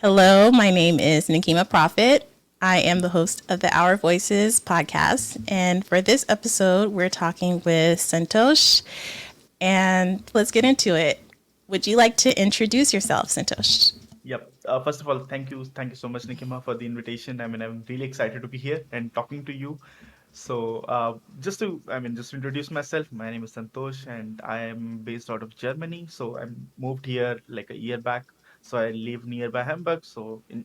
Hello, my name is Nikima Prophet. I am the host of the Our Voices podcast. And for this episode, we're talking with Santosh. And let's get into it. Would you like to introduce yourself, Santosh? Yep. First of all, thank you so much, Nikima, for the invitation. I'm really excited to be here and talking to you. Just to introduce myself, my name is Santosh, and I am based out of Germany. So I moved here like a year back. So I live nearby Hamburg.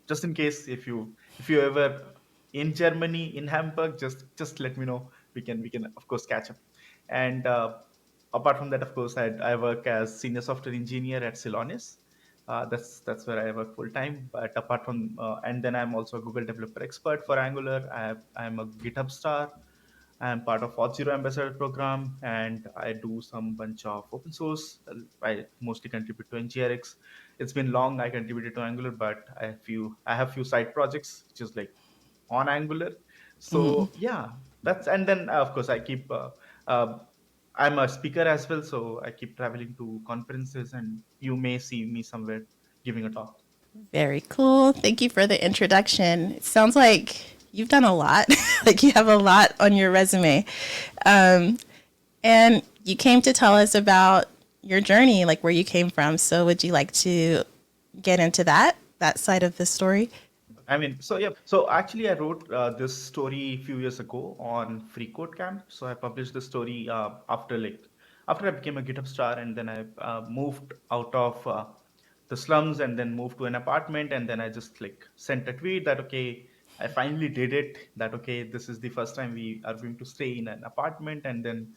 Just in case if you ever in Germany in Hamburg, just let me know. We can of course catch up. And apart from that, of course, I work as senior software engineer at Celonis. That's where I work full time. But apart from and then I'm also a Google developer expert for Angular. I'm a GitHub star. I'm part of Auth0 Ambassador program, and I do some bunch of open source. I mostly contribute to NGRX. It's been long. I contributed to Angular, but I have few side projects, which is like on Angular. Mm, So yeah, that's and then of course uh, I'm a speaker as well, so I keep traveling to conferences, and you may see me somewhere giving a talk. very cool. Thank you for the introduction. It sounds like you've done a lot, like you have a lot on your resume. Um, and you came to tell us about your journey, like where you came from. So, would you like to get into that side of the story? I mean, so yeah. So actually, I wrote this story a few years ago on Free Code Camp. So I published the story after I became a GitHub star, and then I moved out of the slums, and then moved to an apartment, and then I just like sent a tweet that okay, I finally did it. That okay, this is the first time we are going to stay in an apartment, and then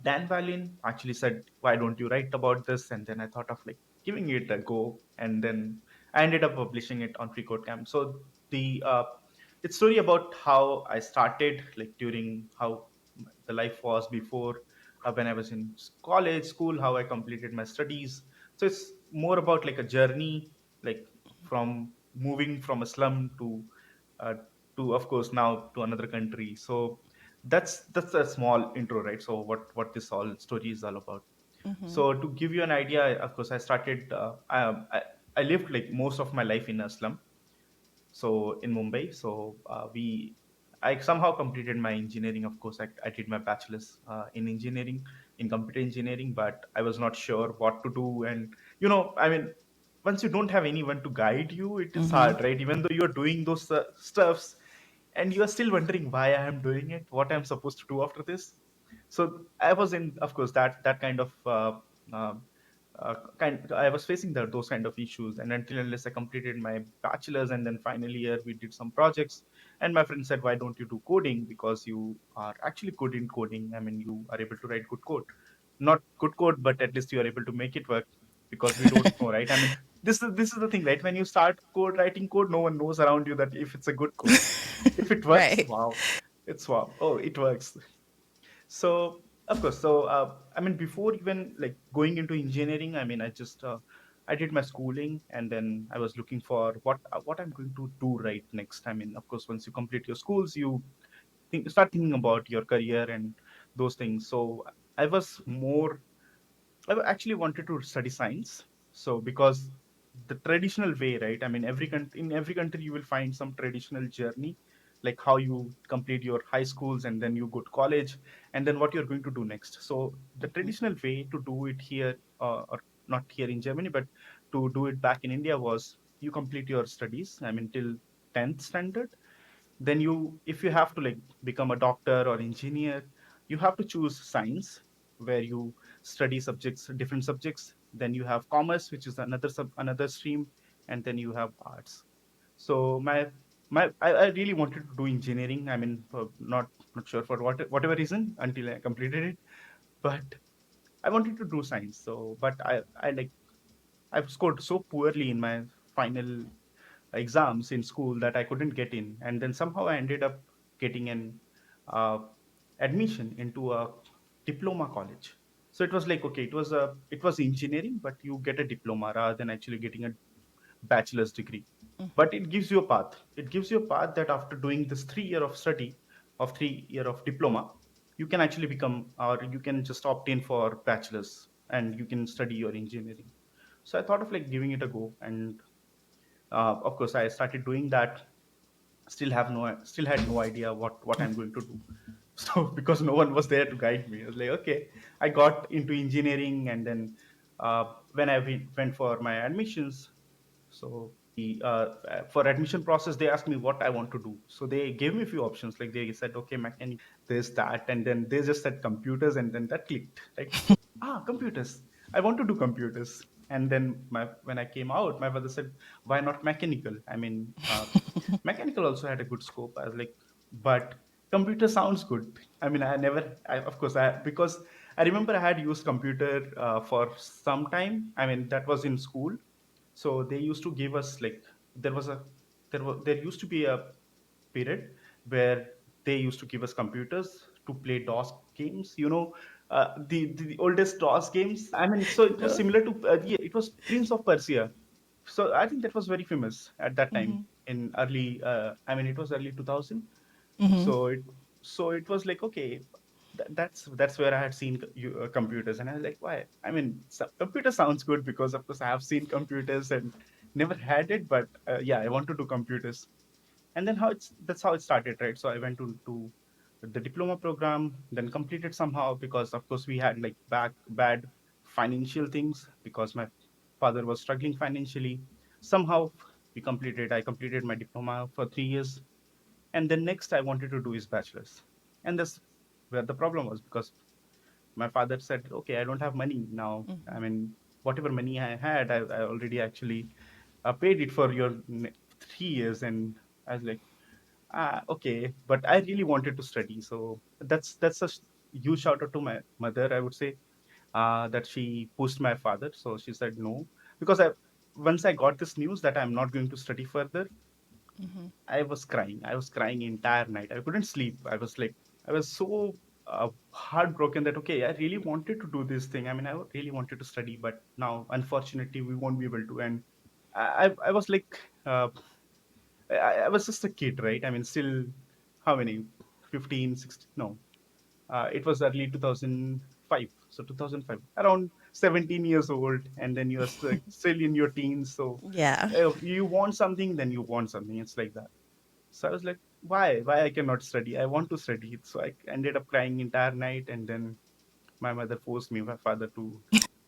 Dan Vallin actually said, "Why don't you write about this?" And then I thought of like giving it a go, and then I ended up publishing it on Free Code Camp. So the it's story about how I started, like during how the life was before when I was in college, school, how I completed my studies. So it's more about like a journey, like from moving from a slum uh, to of course now to another country. So that's a small intro, right? So what this all story is all about. So to give you an idea, of course, I started. I lived like most of my life in a slum, so in Mumbai. I somehow completed my engineering. Of course, I did my bachelor's in engineering, in computer engineering, but I was not sure what to do. And I mean, once you don't have anyone to guide you, it is Mm-hmm. hard, right? Even though you're doing those stuffs, and you are still wondering why I am doing it, what I'm supposed to do after this. So I was in, of course, that kind of uh, I was facing those kind of issues, and until unless I completed my bachelor's, and then final year we did some projects, and my friend said, "Why don't you do coding? Because you are actually good in coding. I mean, you are able to write good code, not good code, but at least you are able to make it work." Because we don't know, right? I mean, this is the thing, right? When you start writing code, no one knows around you that if it's a good code. If it works, Right. wow, it's wow. Oh, it works. So of course, I mean, before even like going into engineering, I mean, I did my schooling, and then I was looking for what I'm going to do right next. I mean, of course, once you complete your schools, you start thinking about your career and those things. So I was more I actually wanted to study science. So because the traditional way, right? I mean, in every country you will find some traditional journey, like how you complete your high schools and then you go to college, and then what you're going to do next. So the traditional way to do it here, or not here in Germany, but to do it back in India was you complete your studies. I mean, till 10th standard, then if you have to like become a doctor or engineer, you have to choose science, where you study different subjects. Then you have commerce, which is another stream, and then you have arts. So I really wanted to do engineering. I mean, not sure for whatever reason until I completed it, but I wanted to do science. So but I've scored so poorly in my final exams in school that I couldn't get in, and then somehow I ended up getting an uh, admission into a diploma college. So it was like okay, it was engineering, but you get a diploma rather than actually getting a bachelor's degree. But it gives you a path. It gives you a path that after doing this 3 year of study, of 3 year of diploma, you can actually become, or you can just opt in for bachelor's, and you can study your engineering. So I thought of like giving it a go, and Of course, I started doing that. Still had no idea what I'm going to do. So because no one was there to guide me, I was like, okay. I got into engineering, and then when I went for my admissions, so for admission process, they asked me what I want to do. So they gave me a few options. Like they said, okay, mechanic, this, that, and then they just said computers, and then that clicked. Right? Computers. I want to do computers. And then when I came out, my father said, why not mechanical? I mean, mechanical also had a good scope. I was like, but computer sounds good. I mean, of course, because I remember I had used computer for some time. I mean, that was in school. So they used to give us like, there was a there used to be a period where they used to give us computers to play DOS games. The oldest DOS games. I mean, so it was No. similar to yeah, it was Prince of Persia. So I think that was very famous at that time Mhm. in early. I mean, it was early 2000. Mhm. So it was like, okay, that's where I had seen computers, and I was like, why? I mean, computer sounds good, because of course I have seen computers and never had it, but yeah, I want to do computers. And then that's how it started, right? So I went to the diploma program, then completed somehow, because of course we had like bad financial things, because my father was struggling financially. Somehow I completed my diploma for 3 years, and then next I wanted to do his bachelor's. And that's where the problem was, because my father said, okay, I don't have money now. I Mhm. mean, whatever money I had, I already actually paid it for your 3 years. And I was like, okay, but I really wanted to study. So that's a huge shout out to my mother, I would say, that she pushed my father. So she said no, because once I got this news that I'm not going to study further, Mhm. I was crying. I was crying entire night. I couldn't sleep. I was so heartbroken that, okay, I really wanted to do this thing. I mean, I really wanted to study, but now unfortunately we won't be able to. And I was like, I was just a kid, right? I mean, still, how many? 15, 16? No, it was early 2005. So 2005, around 17 years old, and then you're still in your teens. So Yeah. you want something, then you want something. It's like that. So I was like, why? Why I cannot study? I want to study. So I ended up crying entire night, and then my mother forced me, my father, to,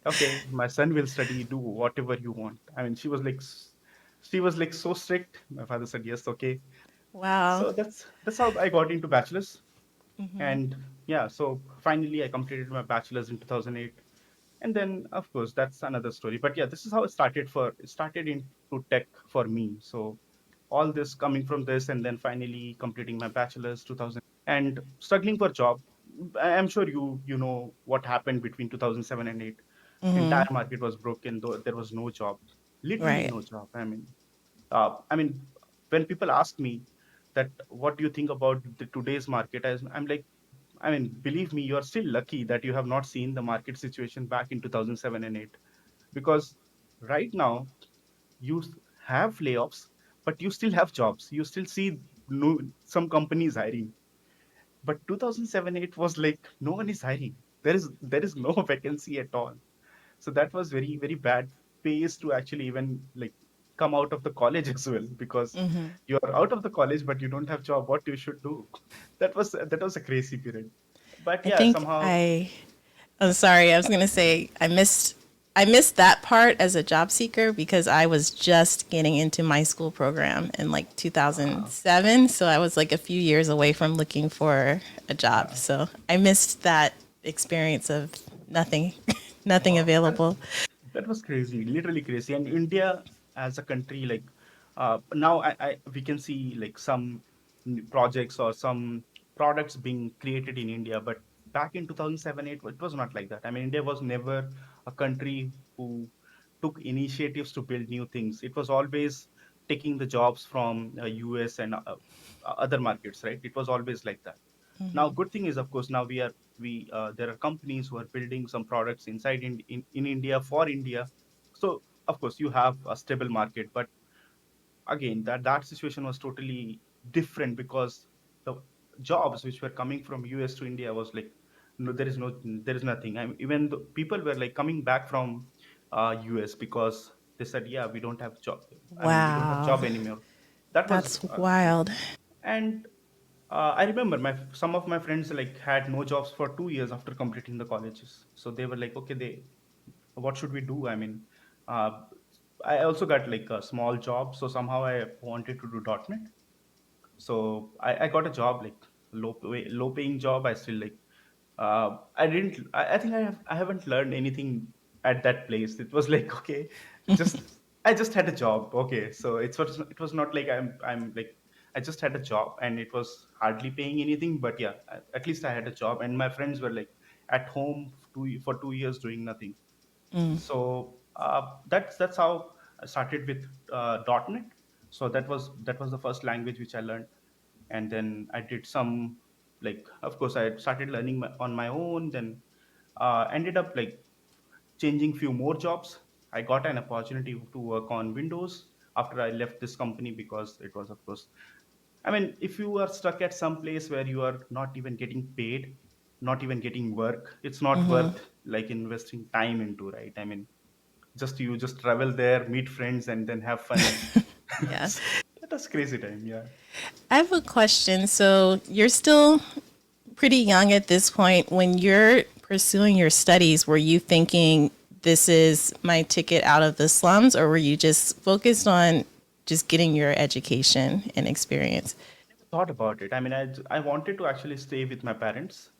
okay, my son will study, do whatever you want. I mean, she was like so strict. My father said, yes, okay. Wow. So that's how I got into bachelor's. Mhm. And yeah, so finally I completed my bachelor's in 2008. And then of course that's another story. But yeah, this is how it started into tech for me. So all this coming from this, and then finally completing my bachelor's 2000, and struggling for job. I'm sure you know what happened between 2007 and 8. Mhm. Entire market was broken, though there was no job, literally Right. no job. I mean, when people ask me that what do you think about the today's market, I'm like, I mean, believe me, you are still lucky that you have not seen the market situation back in 2007 and 8, because right now you have layoffs, but you still have jobs. You still see no, some companies hiring. But 2007-8 was like no one is hiring. There is no vacancy at all. So that was very very bad pace to actually even like come out of the college as well, because Mhm. you are out of the college but you don't have job. What you should do? That was a crazy period. But I yeah, think somehow. I'm sorry. I was going to say I missed that part as a job seeker because I was just getting into my school program in like uh, 2007, so I was like a few years away from looking for a job. uh, So I missed that experience of nothing nothing wow, available. that was crazy, literally crazy. And India as a country, like now, we can see like some projects or some products being created in India, but back in 2007, it was not like that. I mean, India was never a country who took initiatives to build new things. It was always taking the jobs from US and other markets, right? It was always like that. Now, Mhm. good thing is, of course, now we there are companies who are building some products inside in India for India. So of course you have a stable market, but again that situation was totally different, because the jobs which were coming from US to India was like, no, there is nothing. I mean, even the people were like coming back from US, because They said, yeah, we don't have job. I mean, we don't have Wow. job anymore. That was That's wild. and I remember some of my friends like had no jobs for 2 years after completing the colleges. So they were like, okay, what should we do? I mean, uh, I also got like a small job, so somehow I wanted to do .NET. So I got a job like low paying job. I still like I didn't I think I haven't learned anything at that place. It was like okay, just I just had a job. Okay, so it was not like I'm like I just had a job and it was hardly paying anything, but yeah, at least I had a job and my friends were like at home for 2 years doing nothing. Mm. So that's how I started with .NET. So that was the first language which I learned, and then I did some like of course I started learning on my own. Then ended up like changing few more jobs. I got an opportunity to work on Windows after I left this company because it was of course I mean, if you are stuck at some place where you are not even getting paid, not even getting work, it's not Hmm. worth like investing time into, right? I mean, just travel there, meet friends, and then have fun. Yeah. That was crazy time, yeah. I have a question. So you're still pretty young at this point. When you're pursuing your studies, were you thinking this is my ticket out of the slums, or were you just focused on just getting your education and experience? Thought about it. I mean, I wanted to actually stay with my parents.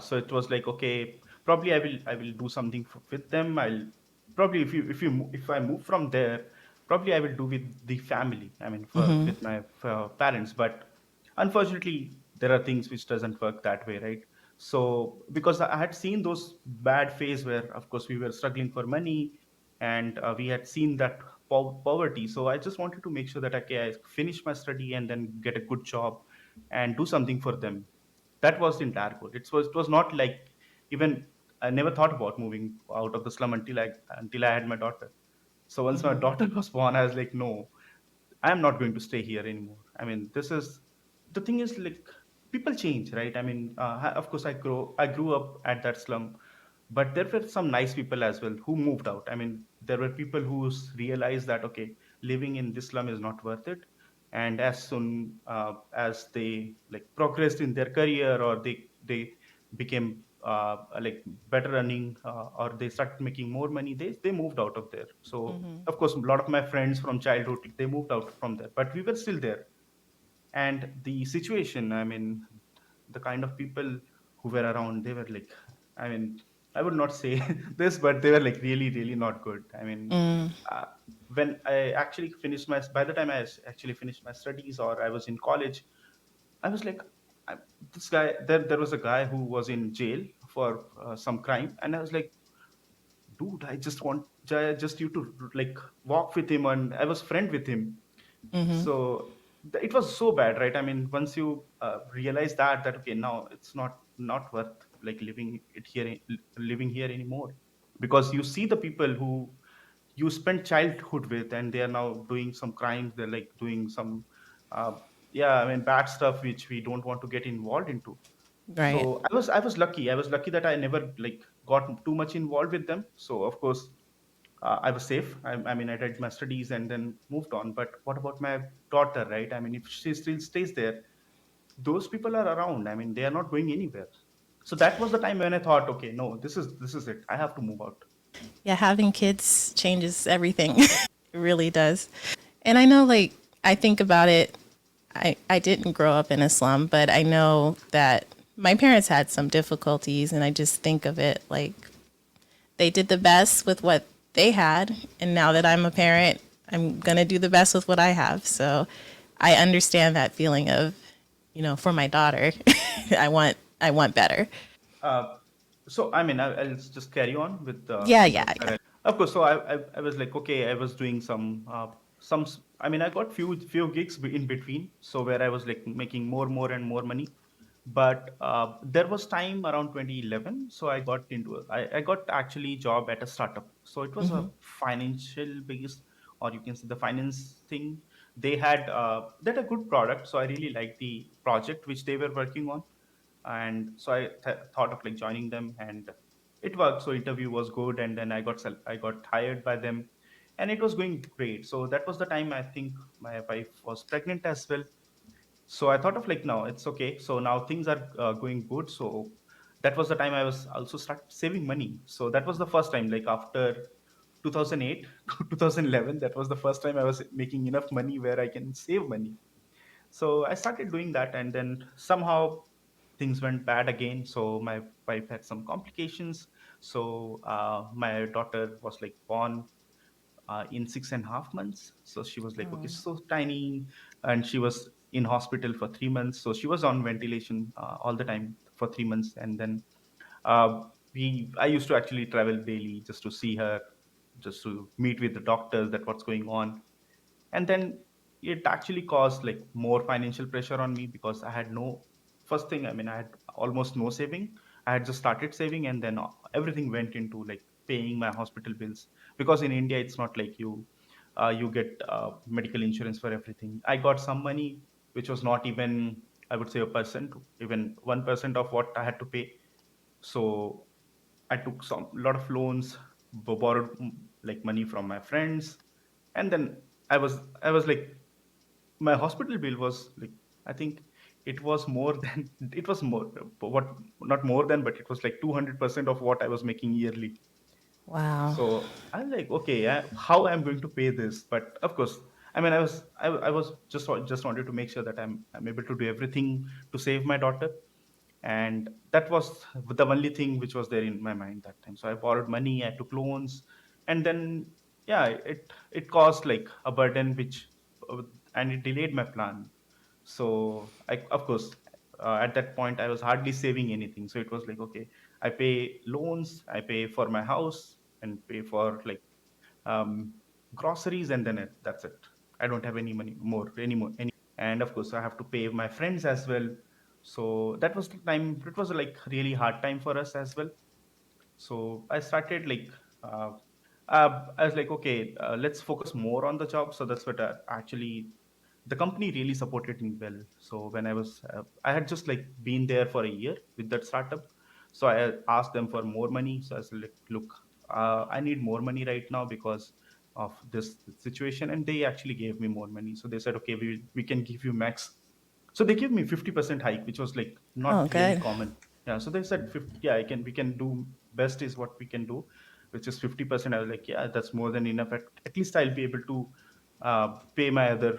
So it was like, okay, probably I will do something with them. I'll probably if I move from there, probably I will do with the family. I mean, with my parents. But unfortunately, there are things which doesn't work that way, right? So because I had seen those bad phase where, of course, we were struggling for money, and we had seen that poverty. So I just wanted to make sure that okay, I finish my study and then get a good job and do something for them. That was the entire goal. It was not like even I never thought about moving out of the slum until I had my daughter. So once my daughter was born, I was like, no, I'm not going to stay here anymore. I mean, this is the thing is like people change, right? I mean, of course, I grew up at that slum, but there were some nice people as well who moved out. I mean, there were people who realized that okay, living in this slum is not worth it, and as soon as they like progressed in their career or they became like better earning or they started making more money, they moved out of there. So of course a lot of my friends from childhood they moved out from there, but we were still there. And the situation, I mean, the kind of people who were around, they were like, I mean, I would not say this, but they were like really really not good. I mean, Mm. uh, when I actually finished my by the time I actually finished my studies or I was in college, I was like, I, this guy, there was a guy who was in jail for some crime, and I was like, dude, I just want just you to like walk with him, and I was friend with him. Hmm. So it was so bad, right? I mean, once you realize that okay, now it's not worth like living here anymore, because you see the people who you spent childhood with, and they are now doing some crimes. They're like doing some, uh, yeah, I mean, bad stuff which we don't want to get involved into. Right. So I was lucky. I was lucky that I never like got too much involved with them. So of course I was safe. I mean, I did my studies and then moved on. But what about my daughter, right? I mean, if she still stays there, those people are around. I mean, they are not going anywhere. So that was the time when I thought, okay, no, this is it. I have to move out. Yeah, having kids changes everything. It really does. And I know, like, I think about it. I didn't grow up in a slum, but I know that my parents had some difficulties, and I just think of it like they did the best with what they had, and now that I'm a parent, I'm gonna do the best with what I have. So I understand that feeling of, for my daughter, I want better. Uh, so I mean, I'll just carry on with Yeah, yeah, yeah. of course. So I was like, okay, I was doing I mean, I got few gigs in between, so where I was like making more and more money. But there was time around 2011, so I got actually job at a startup. So it was a financial based, or you can say the finance thing. They had a good product, so I really liked the project which they were working on, and so I thought of like joining them, and it worked. So interview was good, and then I got hired by them. and it was going great. So that was the time I think my wife was pregnant as well. So I thought of like, no, it's okay, so now things are going good. So that was the time I was also start saving money. So that was the first time, like after 2008 to 2011, that was the first time I was making enough money where I can save money. So I started doing that, and then somehow things went bad again. So my wife had some complications. So my daughter was like born in 6.5 months. So she was like, okay, Oh, so tiny, and she was in hospital for 3 months. So she was on ventilation all the time for 3 months, and then I used to actually travel daily just to see her, just to meet with the doctors that what's going on. And then it actually caused like more financial pressure on me because I had no, first thing, I mean, I had almost no saving. I had just started saving, and then everything went into like paying my hospital bills, because in India it's not like you get medical insurance for everything. I got some money which was not even, I would say, a percent, even 1% of what I had to pay. So I took some lot of loans, borrowed like money from my friends, and then I was like, my hospital bill was like, I think it was more than it was more, what, not more than, but it was like 200% of what I was making yearly. wow. So I'm like, okay, how I'm going to pay this? But of course, I mean, I was just wanted to make sure that I'm able to do everything to save my daughter, and that was the only thing which was there in my mind that time. So I borrowed money, I took loans, and then yeah, it caused like a burden which, uh, and it delayed my plan. So I, of course, at that point I was hardly saving anything. So it was like, okay, I pay loans, I pay for my house, and pay for like um, groceries, and then that's it. I don't have any money more anymore. And of course I have to pay my friends as well. So that was the time, it was like really hard time for us as well. So I started like, uh, I was like, okay, let's focus more on the job. So that's what actually the company really supported me well. So when I had just like been there for a year with that startup. So I asked them for more money. So I was like, look, I need more money right now because of this situation. And they actually gave me more money. So they said, okay, we can give you max. So they gave me 50% hike, which was like Oh, not really good. common. Yeah. So they said 50, yeah, we can do, best is what we can do, which is 50%. I was like, yeah, that's more than enough. At least I'll be able to pay my other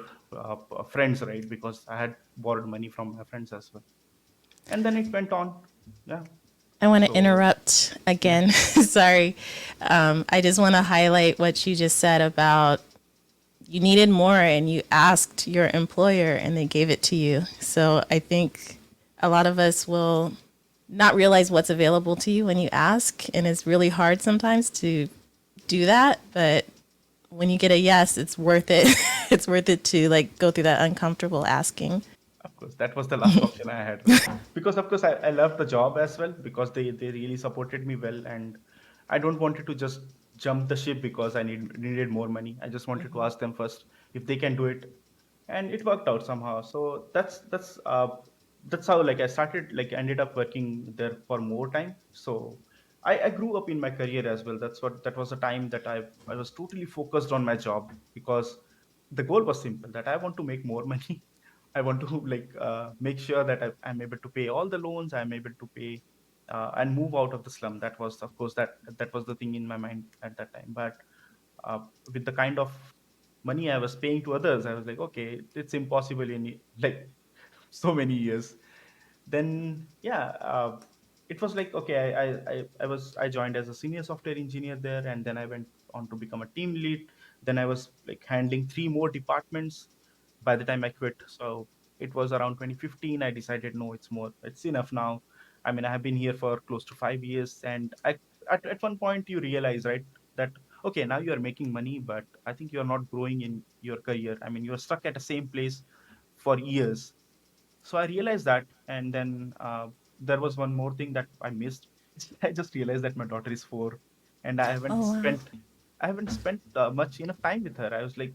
friends, right? Because I had borrowed money from my friends as well. And then it went on. Yeah. I want to So, interrupt yeah. again. Sorry. I just want to highlight what you just said about you needed more and you asked your employer and they gave it to you. So I think a lot of us will not realize what's available to you when you ask. And it's really hard sometimes to do that. But when you get a yes, it's worth it. It's worth it to like go through that uncomfortable asking. Of course, that was the last option I had, right? Because of course I loved the job as well, because they really supported me well, and I don't wanted to just jump the ship because I needed more money. I just wanted to ask them first if they can do it, and it worked out somehow. So that's how like I started, like ended up working there for more time. So I grew up in my career as well. That was the time that I was totally focused on my job, because the goal was simple, that I want to make more money. I want to like make sure that I'm able to pay all the loans. I'm able to pay and move out of the slum. That was, of course, that was the thing in my mind at that time. But with the kind of money I was paying to others, I was like, okay, it's impossible in like so many years. Then yeah, it was like, okay, I joined as a senior software engineer there, and then I went on to become a team lead. Then I was like handling three more departments by the time I quit. So it was around 2015. I decided, no, it's enough now. I mean, I have been here for close to 5 years, and at one point you realize, right, that okay, now you are making money, but I think you are not growing in your career. I mean, you're stuck at the same place for years. So I realized that, and then there was one more thing that I missed. I just realized that my daughter is 4, and Oh, wow. I haven't spent much enough time with her. I was like,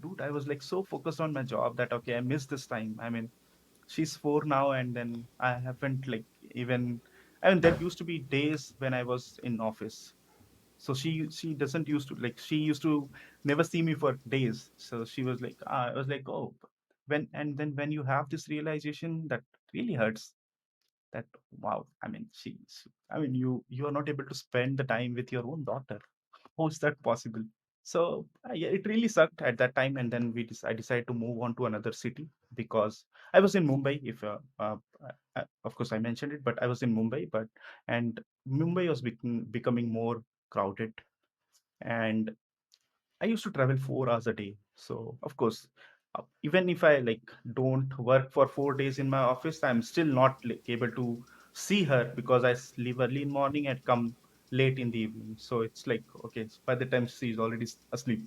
dude, I was like so focused on my job that okay, I missed this time. I mean, she's 4 now, and then I haven't like even. I mean, there used to be days when I was in office, So she doesn't used to like she used to never see me for days. So she was like, I was like, oh, when and then when you have this realization, that really hurts. That, wow, I mean, I mean, you are not able to spend the time with your own daughter. How is that possible? So yeah, it really sucked at that time, and then I decided to move on to another city because I was in Mumbai. If of course I mentioned it, but I was in Mumbai, but and Mumbai was becoming more crowded, and I used to travel 4 hours a day. So of course, even if I like don't work for 4 days in my office, I'm still not like able to see her because leave early in morning and come late in the evening. So it's like, okay, so by the time she's already asleep.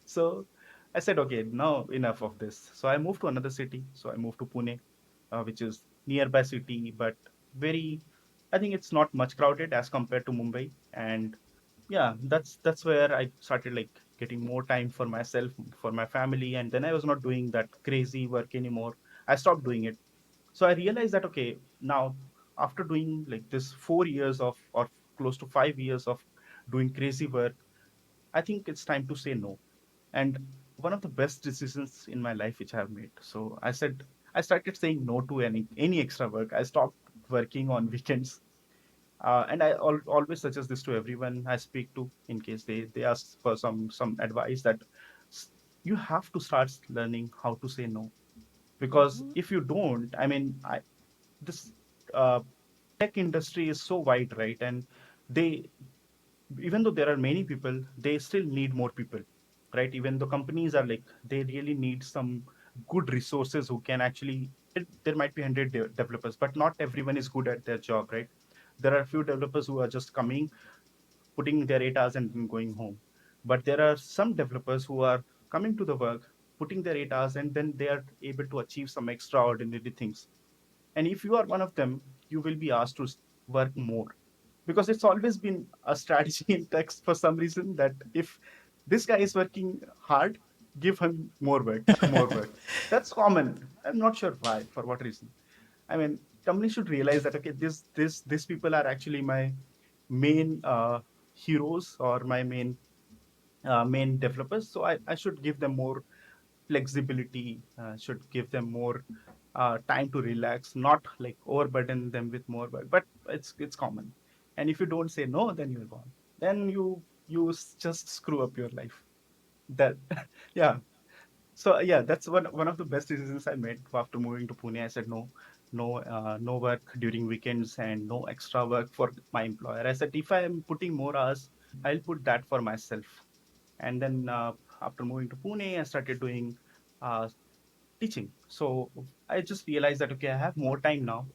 So I said, okay, now enough of this. So I moved to another city. So I moved to Pune, which is nearby city, but very, I think it's not much crowded as compared to Mumbai. And yeah, that's where I started like getting more time for myself, for my family, and then I was not doing that crazy work anymore. I stopped doing it. So I realized that, okay, now after doing like this 4 years of, or close to 5 years of doing crazy work, I think it's time to say no. And one of the best decisions in my life which I have made. So I started saying no to any extra work. I stopped working on weekends, and I always suggest this to everyone I speak to in case they ask for some advice, that s- you have to start learning how to say no. Because Mhm. if you don't, I mean, this uh, tech industry is so wide, right? And they, even though there are many people, they still need more people, right? Even though companies are like, they really need some good resources who can actually, there might be 100 developers, but not everyone is good at their job, right? There are a few developers who are just coming, putting their 8 hours and then going home. But there are some developers who are coming to the work, putting their 8 hours, and then they are able to achieve some extraordinary things. And if you are one of them, you will be asked to work more, because it's always been a strategy in text for some reason, that if this guy is working hard, give him more work, more work. That's common. I'm not sure why, for what reason. I mean, companies should realize that, okay, these people are actually my main heroes, or my main developers. So I should give them more flexibility, should give them more time to relax, not like overburden them with more work. But it's common. And if you don't say no, then you're gone. Then just screw up your life. That yeah. So yeah, that's one of the best decisions I made after moving to Pune. I said no, no work during weekends and no extra work for my employer. I said if I am putting more hours, I'll put that for myself. And then after moving to Pune, I started doing uh, teaching. So I just realized that, okay, I have more time now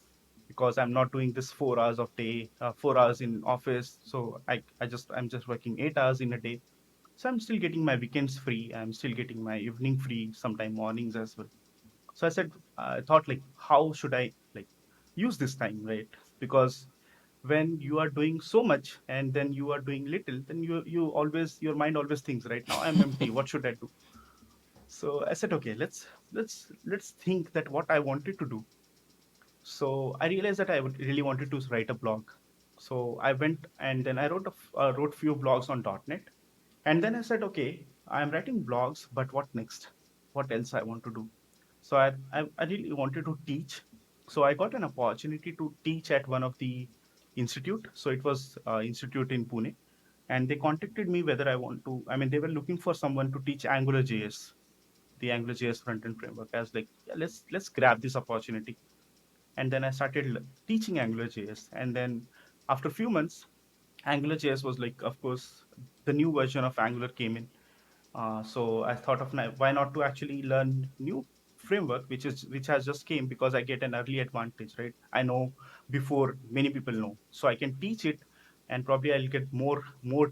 because I'm not doing this 4 hours of day, 4 hours in office. So I'm just working 8 hours in a day. So I'm still getting my weekends free. I'm still getting my evening free, sometime mornings as well. So I thought like, how should I like use this time, right? Because when you are doing so much and then you are doing little, then your mind always thinks, right, now I'm empty. What should I do? So I said, okay, let's think that what I wanted to do. So I realized that I would really wanted to write a blog. So I went and then I wrote few blogs on .NET. And then I said, okay, I'm writing blogs, but what next? What else I want to do? So I really wanted to teach. So I got an opportunity to teach at one of the institute. So it was institute in Pune, and they contacted me whether I want to. I mean, they were looking for someone to teach Angular JS, the Angular JS front end framework. I was like, yeah, let's grab this opportunity. And then I started teaching Angular JS. And then after a few months, Angular JS was like, of course, the new version of Angular came in. So I thought of why not to actually learn new framework, which has just came, because I get an early advantage, right? I know before many people know, so I can teach it, and probably I'll get more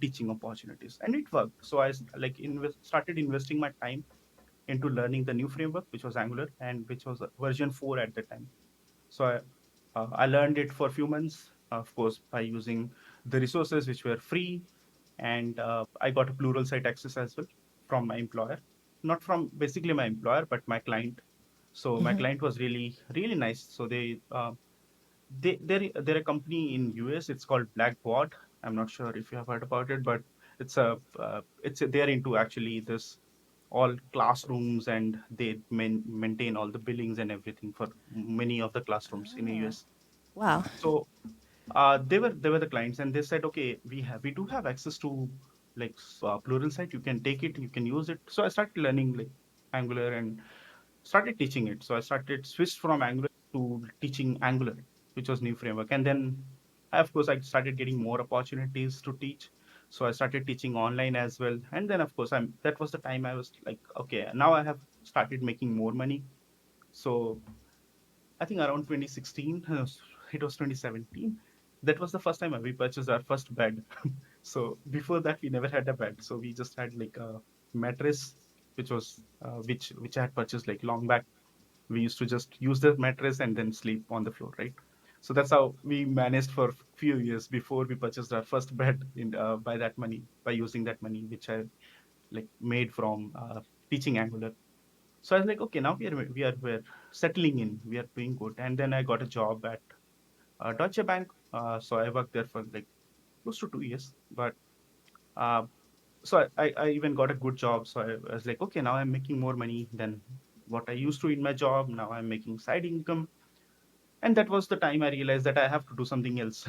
teaching opportunities, and it worked. So started investing my time into learning the new framework, which was Angular, and which was version 4 at that time. So I learned it for a few months, of course, by using the resources which were free, and I got a plural site access as well from my employer, not from basically my employer, but my client. So my Mhm. client was really nice. So they're a company in US. It's called Blackboard. I'm not sure if you have heard about it, but they're into actually this all classrooms, and they maintain all the billings and everything for many of the classrooms in the Oh, US. wow. So they were the clients, and they said, okay, we do have access to like plural site. You can take it, you can use it. So I started learning like Angular and started teaching it. So I started switched from Angular to teaching Angular, which was new framework. And then, of course, I started getting more opportunities to teach. So I started teaching online as well. And then, of course, that was the time I was like, okay, now I have started making more money. So I think around 2016, it was 2017. That was the first time we purchased our first bed. So before that, we never had a bed. So we just had like a mattress, which I had purchased like long back. We used to just use the mattress and then sleep on the floor, right? So that's how we managed for few years before we purchased our first bed by that money, by using that money which I like made from teaching Angular. So I was like, okay, now we're settling in, we are doing good. And then I got a job at Deutsche Bank. So I worked there for like close to 2 years. But uh, I even got a good job. So I was like, okay, now I'm making more money than what I used to in my job. Now I'm making side income. And that was the time I realized that I have to do something else.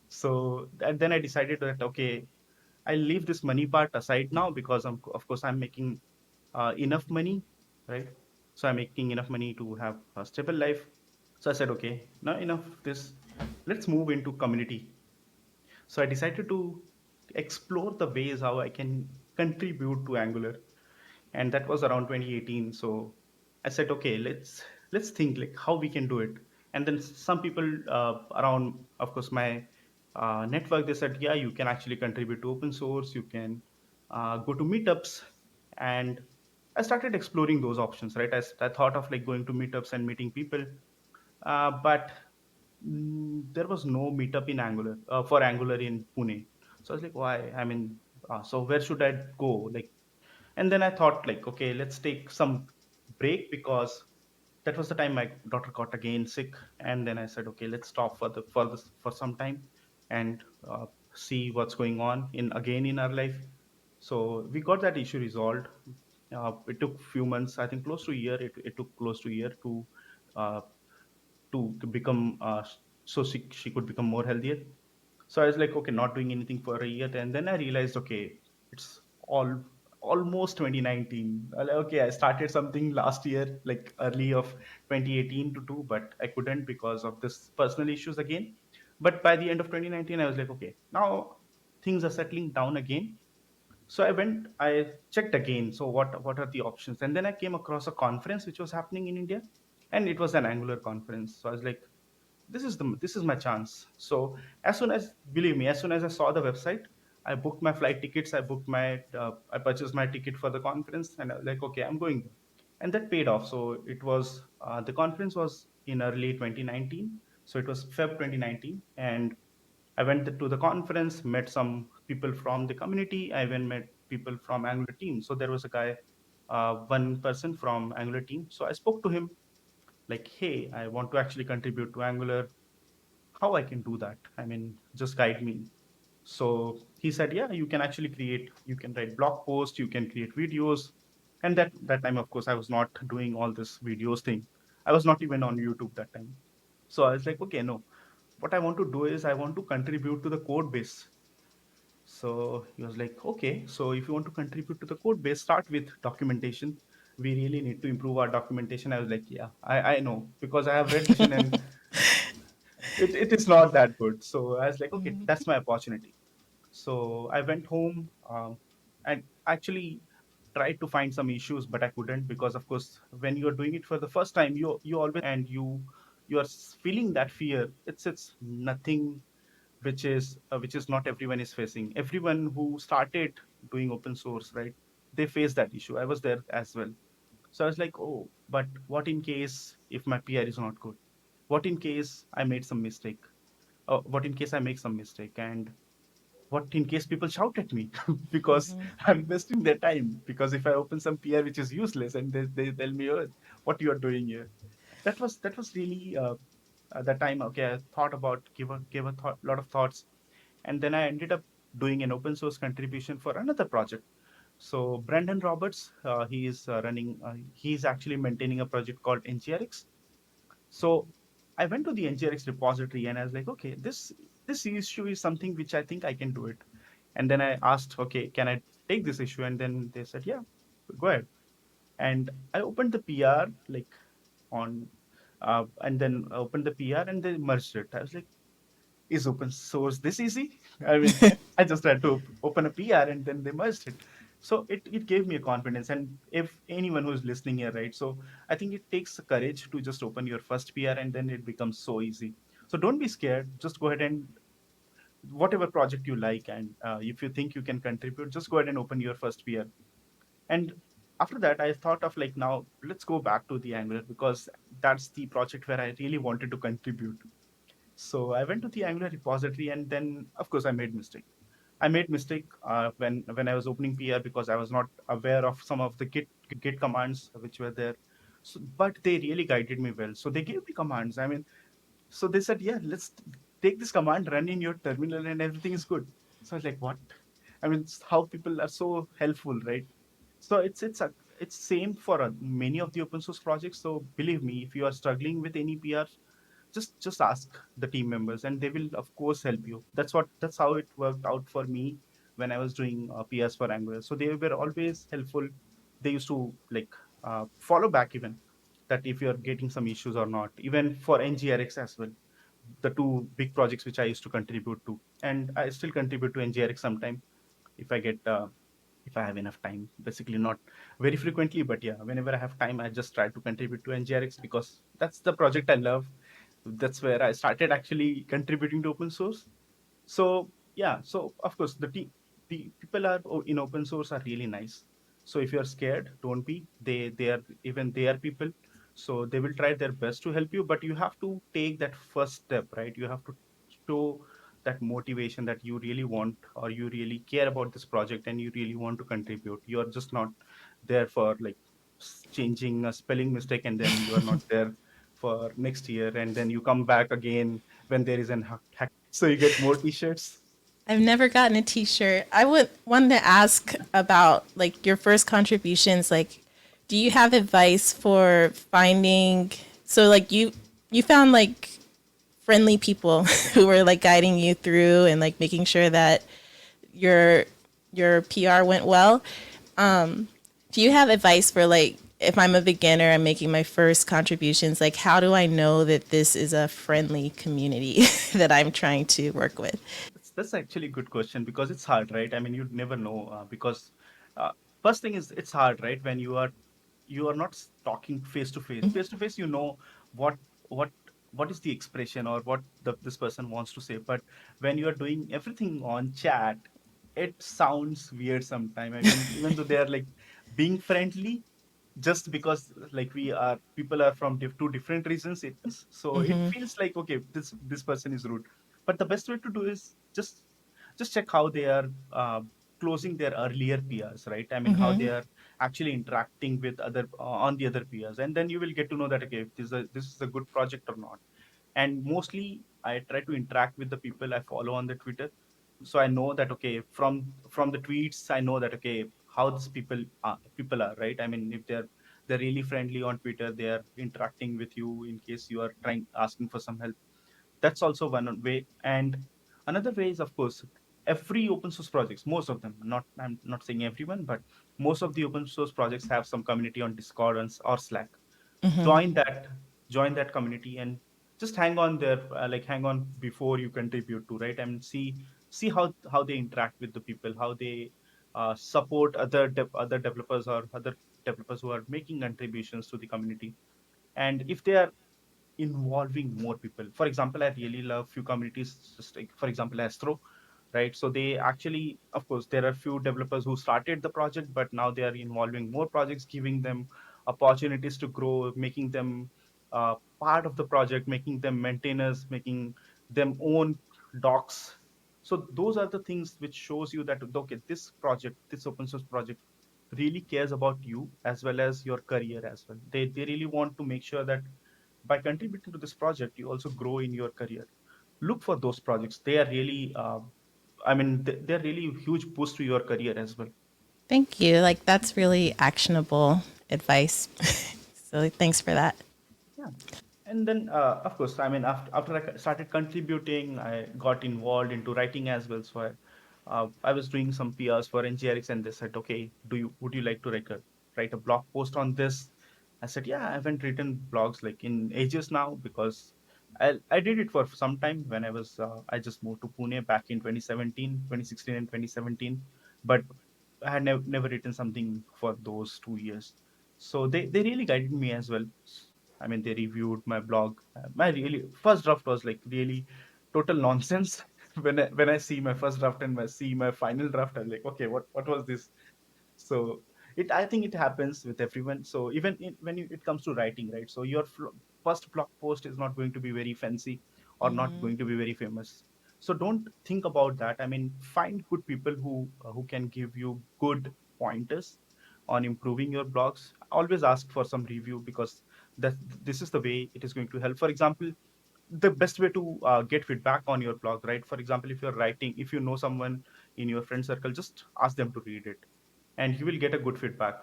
So and then I decided that, okay, I'll leave this money part aside now, because of course I'm making enough money, right? So I'm making enough money to have a stable life. So I said, okay, now enough of this. Let's move into community. So I decided to explore the ways how I can contribute to Angular, and that was around 2018. So I said, okay, let's think like how we can do it. And then some people around, of course, my network, they said, yeah, you can actually contribute to open source. You can go to meetups, and I started exploring those options. Right, I thought of like going to meetups and meeting people, but there was no meetup in Angular for Angular in Pune. So I was like, why? I mean, so where should I go? Like, and then I thought, like, okay, let's take some break, because that was the time my daughter got again sick. And then I said, okay, let's stop for some time, and see what's going on in our life. So we got that issue resolved. It took few months, I think close to a year. It took close to a year uh, to become so she could become more healthier. So I was like, okay, not doing anything for a year. And then I realized, okay, it's almost 2019. Okay, I started something last year, like early of 2018 to do, but I couldn't because of this personal issues again. But by the end of 2019, I was like, okay, now things are settling down again. So I checked again. So what are the options? And then I came across a conference which was happening in India, and it was an Angular conference. So I was like, this is my chance. So as soon as, believe me, as soon as I saw the website, I booked my flight tickets. I purchased my ticket for the conference, and I was like, okay, I'm going there. And that paid off. So the conference was in early 2019. So it was Feb 2019, and I went to the conference, met some people from the community. I even met people from Angular team. So there was a guy, one person from Angular team. So I spoke to him like, hey, I want to actually contribute to Angular. How I can do that? I mean, just guide me. So he said, yeah, you can write blog posts, you can create videos. And that time, of course, I was not doing all this videos thing. I was not even on YouTube that time. So I was like, okay, no, what I want to do is I want to contribute to the code base. So he was like, okay, so if you want to contribute to the code base, start with documentation. We really need to improve our documentation. I was like, yeah, I know, because I have read Vision, and it is not that good. So I was like, okay, Mhm. that's my opportunity. So I went home, and actually tried to find some issues, but I couldn't, because of course when you're doing it for the first time, you always and you are feeling that fear. It's nothing which is not everyone is facing. Everyone who started doing open source, right? They face that issue. I was there as well. So I was like, oh, but what in case if my PR is not good? What in case I made some mistake? What in case I make some mistake? And what in case people shout at me because Mhm. I'm wasting their time? Because if I open some PR which is useless, and they tell me, oh, what you are doing here? That was really the time. Okay, I thought about, gave a lot of thoughts, and then I ended up doing an open source contribution for another project. So Brandon Roberts, he is running. He's actually maintaining a project called NGRX. So I went to the NGRX repository and I was like, okay, this issue is something which I think I can do it. And then I asked, okay, can I take this issue? And then they said, yeah, go ahead. And I opened the PR like on, and then I opened the PR and they merged it. I was like, is open source this easy? I mean, I just had to open a PR and then they merged it. So it gave me a confidence. And if anyone who's listening here, right? So I think it takes courage to just open your first PR and then it becomes so easy. So don't be scared. Just go ahead and whatever project you like. And if you think you can contribute, just go ahead and open your first PR. And after that, I thought of like, now let's go back to the Angular because that's the project where I really wanted to contribute. So I went to the Angular repository, and then of course I made mistake. I made mistake when I was opening PR because I was not aware of some of the Git commands which were there. So, but they really guided me well. So they gave me commands. I mean, so they said, yeah, let's take this command, run in your terminal, and everything is good. So I was like, what? I mean, it's how people are so helpful, right? So it's same for many of the open source projects. So believe me, if you are struggling with any PR, just ask the team members and they will of course help you. That's how it worked out for me when I was doing PS for Angular. So they were always helpful. They used to like follow back even that if you're getting some issues or not, even for NGRX as well, the two big projects which I used to contribute to, and I still contribute to NGRX sometime if I get if I have enough time. Basically, not very frequently, but yeah, whenever I have time, I just try to contribute to NGRX because that's the project I love. That's where I started actually contributing to open source. So yeah, so of course the people are in open source are really nice. So if you're scared, don't be. They are even they are people. So they will try their best to help you, but you have to take that first step, right? You have to show that motivation that you really want or you really care about this project and you really want to contribute. You are just not there for like changing a spelling mistake and then you are not there for next year and then you come back again when there is an hack so you get more t-shirts. I've never gotten a t-shirt. I would want to ask about like your first contributions. Like, do you have advice for finding, so like you found like friendly people who were like guiding you through and like making sure that your your PR went well. Do you have advice for like if I'm a beginner, I'm making my first contributions, like how do I know that this is a friendly community that I'm trying to work with? That's actually a good question because it's hard, right? I mean, you'd never know because uh, first thing is it's hard, right? When you are not talking face to face. Face to face, you know what what what is the expression or what this person wants to say. But when you are doing everything on chat, it sounds weird sometimes. I mean, even though they are like being friendly, just because like we are people are from two different regions, so it feels like okay, this person is rude. But the best way to do is just check how they are closing their earlier peers, right? I mean, how they are actually interacting with other on the other peers, and then you will get to know that okay, if this is a good project or not. And mostly I try to interact with the people I follow on the Twitter, so I know that okay, from the tweets I know that okay, how these people are, right? I mean, if they're really friendly on Twitter, they are interacting with you in case you are trying asking for some help. That's also one way. And another way is of course every open source projects, most of them, not I'm not saying everyone, but most of the open source projects have some community on Discord or Slack. Join that, join that community and just hang on there, like hang on before you contribute to, right? I mean, see how they interact with the people, how they support other developers or other developers who are making contributions to the community. And if they are involving more people, for example, I really love few communities, just like for example Astro, right? So they actually, of course, there are few developers who started the project, but now they are involving more projects, giving them opportunities to grow, making them part of the project, making them maintainers, making them own docs. So those are the things which shows you that okay, this project, this open source project really cares about you as well as your career as well. They really want to make sure that by contributing to this project, you also grow in your career. Look for those projects. They are really I mean, they're really huge boost to your career as well. Thank you. Like, that's really actionable advice. So thanks for that. Yeah. And then, of course, I mean, after I started contributing, I got involved into writing as well. So I was doing some PRs for NGRX, and they said, okay, would you like to write a blog post on this? I said, yeah, I haven't written blogs like in ages now, because I did it for some time when I just moved to Pune back in 2017, 2016 and 2017. But I had never written something for those 2 years. So they really guided me as well. I mean, they reviewed my blog. My really first draft was like really total nonsense. When I see my first draft and see my final draft, I'm like, okay, what was this? So I think it happens with everyone. So even when it comes to writing, right? So your first blog post is not going to be very fancy or not Hmm. going to be very famous. So don't think about that. I mean, find good people who can give you good pointers on improving your blogs. Always ask for some review, because that this is the way it is going to help. For example, the best way to get feedback on your blog, right? For example, if you're writing, if you know someone in your friend circle, just ask them to read it, and you will get a good feedback.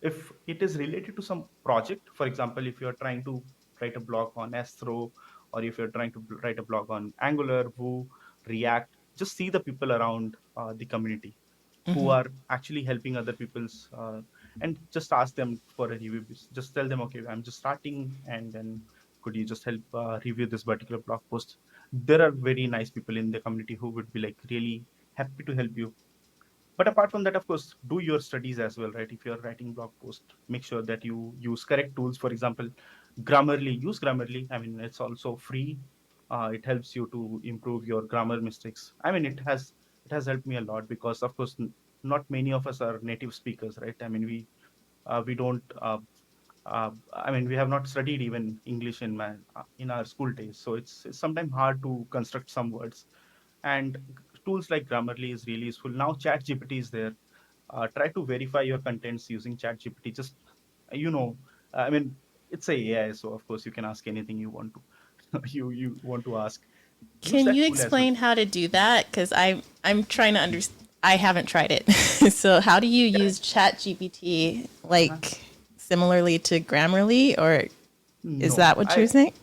If it is related to some project, for example, if you're trying to write a blog on Astro, or if you're trying to write a blog on Angular, Vue, React, just see the people around the community who Hmm. are actually helping other people's, and just ask them for a review. Just tell them, okay, I'm just starting, and then could you just help review this particular blog post? There are very nice people in the community who would be like really happy to help you. But apart from that, of course, do your studies as well, right? If you're writing blog post, make sure that you use correct tools. For example, Grammarly, use Grammarly. I mean, it's also free. It helps you to improve your grammar mistakes. I mean, it has helped me a lot, because of course not many of us are native speakers, right? I mean, we don't I mean, we have not studied even English in our school days, so it's sometimes hard to construct some words. And tools like Grammarly is really useful. Now ChatGPT is there. Try to verify your contents using ChatGPT. Just you know, I mean, it's a AI, so of course you can ask anything you want to. You want to ask. Use Can that you tool as well. explain how to do that? Because I'm trying to understand. I haven't tried it. So how do you Yeah. use ChatGPT Uh-huh. like similarly to Grammarly, or is No, that what you're saying?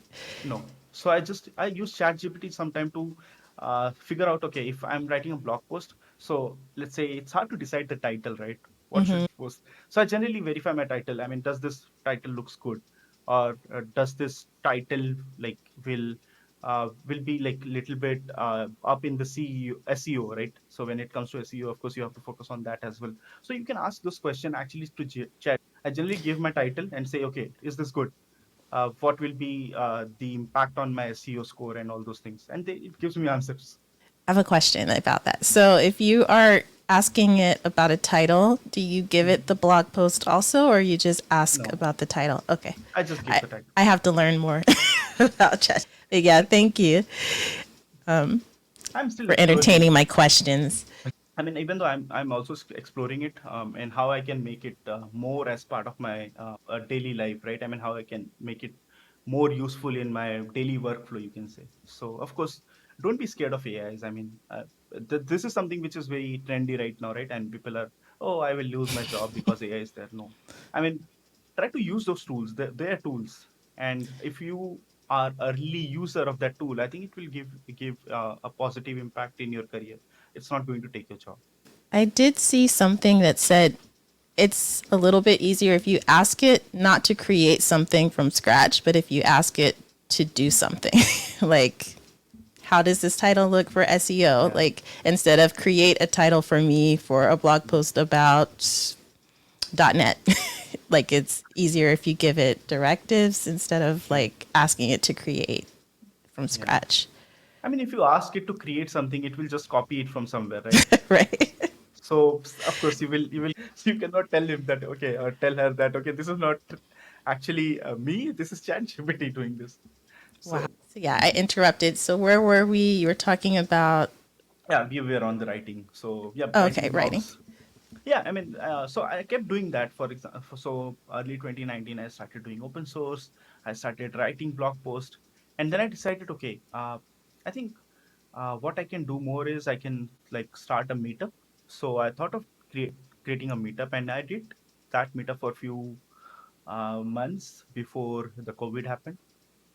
no. So I use ChatGPT sometime to figure out, okay, if I'm writing a blog post. So let's say it's hard to decide the title, right? What should I post? So I generally verify my title. I mean, does this title looks good, or does this title like will be like little bit up in the SEO, right? So when it comes to SEO, of course, you have to focus on that as well. So you can ask those questions actually to chat. I generally give my title and say, okay, is this good? What will be the impact on my SEO score and all those things, and it gives me answers. I have a question about that. So if you are asking it about a title, do you give Mhm. it the blog post also, or you just ask No, about the title? Okay. I just give I, the title. I have to learn more about chat. But yeah, thank you I'm still for exploring it. entertaining my questions. I mean, even though I'm also exploring it, and how I can make it more as part of my daily life, right? I mean, how I can make it more useful in my daily workflow, you can say. So, of course, don't be scared of AIs. I mean, this is something which is very trendy right now, right? And people are, oh, I will lose my job because AI is there. No, I mean, try to use those tools. They're tools, and if you are early user of that tool, I think it will give a positive impact in your career. It's not going to take your job. I did see something that said it's a little bit easier if you ask it not to create something from scratch, but if you ask it to do something. Like, how does this title look for SEO? Yeah. Like, instead of create a title for me for a blog post about .NET. Like, it's easier if you give it directives instead of Yeah. like asking it to create from Yeah. scratch. I mean, if you ask it to create something, it will just copy it from somewhere, right? Right? So of course you cannot tell him that, okay, or tell her that, okay, this is not actually me. This is ChatGPT doing this. Wow. So So yeah, I interrupted. So where were we? You were talking about, yeah, we were on the writing. So yeah, oh, okay, writing writing. blogs. Yeah, I mean, so I kept doing that. For example, so early 2019, I started doing open source. I started writing blog posts, and then I decided, okay, I think what I can do more is I can like start a meetup. So I thought of creating a meetup, and I did that meetup for a few months before the COVID happened.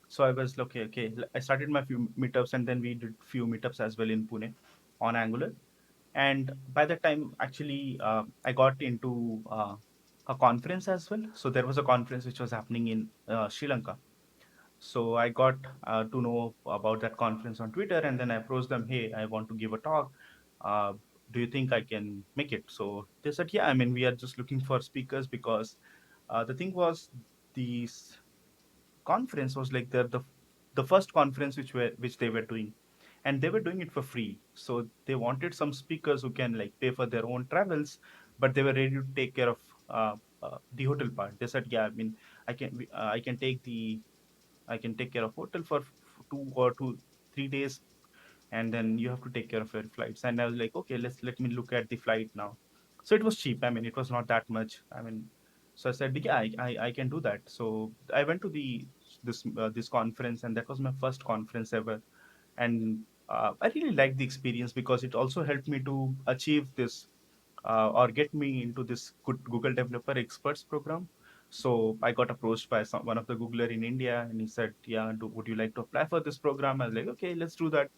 So I was like, okay. I started my few meetups, and then we did few meetups as well in Pune on Angular. And by that time, actually, I got into a conference as well. So there was a conference which was happening in Sri Lanka. So I got to know about that conference on Twitter, and then I approached them, hey, I want to give a talk. Uh, do you think I can make it? So they said, yeah, I mean, we are just looking for speakers because the thing was, these conference was like the first conference which they were doing, and they were doing it for free. So they wanted some speakers who can like pay for their own travels, but they were ready to take care of the hotel part. They said, yeah, I mean, I can take the I can take care of hotel for 2 or 3 days, and then you have to take care of your flights. And I was like, okay, let me look at the flight now. So it was cheap. I mean, it was not that much. I mean, so I said, yeah, I can do that. So I went to this conference, and that was my first conference ever. And I really liked the experience because it also helped me to achieve this or get me into this good Google Developer Experts program. So I got approached by one of the Googler in India, and he said, "Yeah, would you like to apply for this program?" I was like, "Okay, let's do that."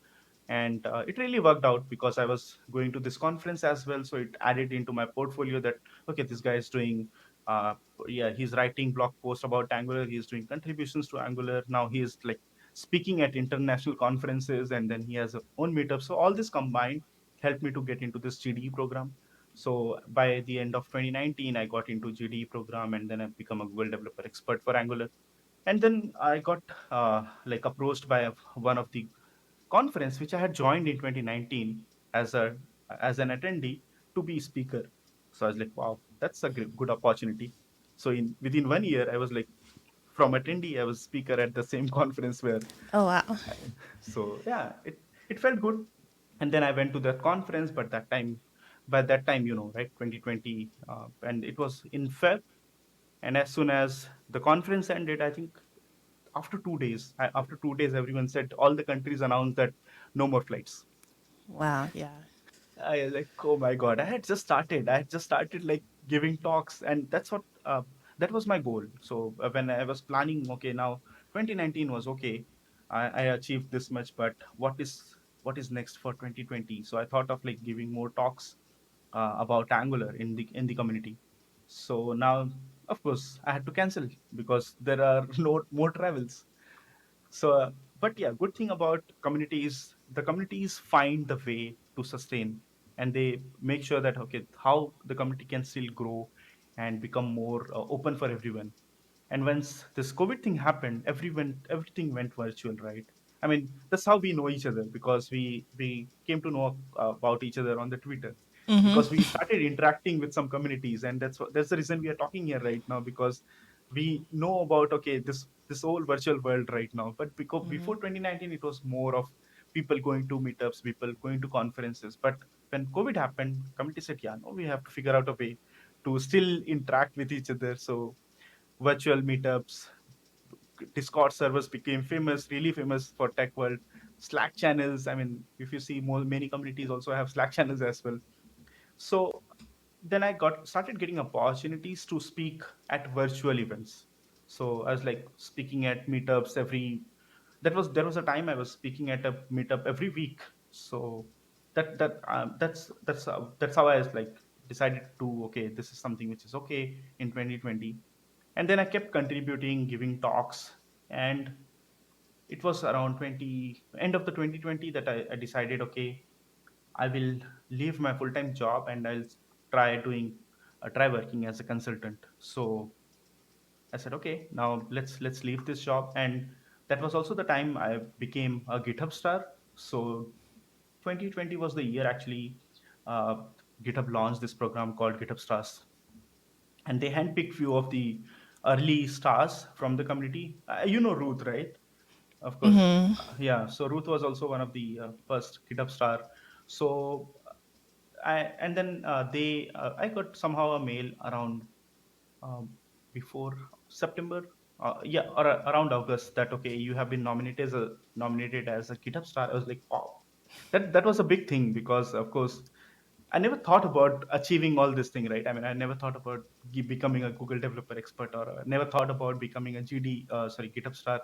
And it really worked out because I was going to this conference as well, so it added into my portfolio that okay, this guy is doing. Uh, yeah, he's writing blog posts about Angular. He's doing contributions to Angular. Now he is like speaking at international conferences, and then he has a own meetup. So all this combined helped me to get into this GDE program. So by the end of 2019, I got into GDE program, and then I become a Google developer expert for Angular. And then I got like approached by one of the conference which I had joined in 2019 as a as an attendee to be speaker. So I was like, wow, that's a good opportunity. So in within 1 year, I was like from attendee, I was speaker at the same conference where. Oh, wow. I, so yeah, it felt good. And then I went to that conference, but by that time, right, 2020, and it was in Feb. And as soon as the conference ended, I think after 2 days, everyone said all the countries announced that no more flights. Wow. Yeah. I was like, oh my god, I had just started like giving talks, and that was my goal. So when I was planning, okay, now 2019 was okay, I achieved this much, but what is next for 2020? So I thought of like giving more talks about Angular in the community. So now, of course, I had to cancel because there are no more travels. So, but yeah, good thing about communities, the communities find the way to sustain, and they make sure that okay, how the community can still grow and become more open for everyone. And once this COVID thing happened, everything went virtual, right? I mean, that's how we know each other because we came to know about each other on the Twitter Mm-hmm. because we started interacting with some communities, and that's the reason we are talking here right now because we know about okay this whole virtual world right now. But because Mm-hmm. before 2019, it was more of people going to meetups, people going to conferences. But when COVID happened, community said, yeah, no, we have to figure out a way to still interact with each other. So virtual meetups, Discord servers became famous, really famous for tech world. Slack channels. I mean, if you see many communities also have Slack channels as well. So then I got started getting opportunities to speak at virtual events. So I was like speaking at meetups every. There was a time I was speaking at a meetup every week. So that's how I was like decided to okay, this is something which is okay in 2020. And then I kept contributing, giving talks, and it was around 20 end of the 2020 that I decided okay, I will leave my full time job and I'll try working as a consultant. So I said, okay, now let's leave this job, and that was also the time I became a GitHub star. So 2020 was the year actually. Uh, GitHub launched this program called GitHub Stars, and they handpicked few of the early stars from the community. You know Ruth, right? Of course, Mm-hmm. yeah. So Ruth was also one of the first GitHub star. So and then I got somehow a mail around um, before September, yeah, or around August that okay, you have been nominated as a GitHub star. I was like, wow. that was a big thing, because of course I never thought about achieving all this thing, right? I mean, I never thought about becoming a Google developer expert, or never thought about becoming a Github star.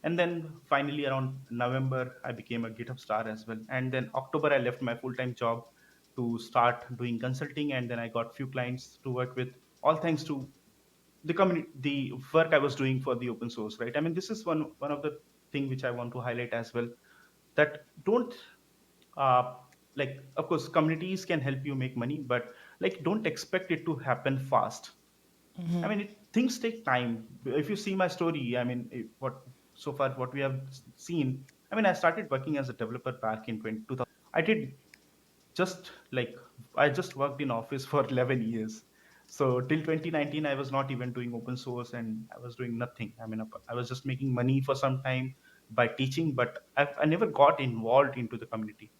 And then finally around November, I became a GitHub star as well. And then October, I left my full-time job to start doing consulting, and then I got few clients to work with, all thanks to the community, the work I was doing for the open source, right? I mean, this is one of the thing which I want to highlight as well, that don't uh, like, of course communities can help you make money, but like, don't expect it to happen fast. I Hmm. mean, things take time. If you see my story, I mean, what so far what we have seen. I mean, I started working as a developer back in 2000. I did just like I just worked in office for 11 years. So till 2019, I was not even doing open source, and I was doing nothing. I mean, I was just making money for some time by teaching, but I never got involved into the community.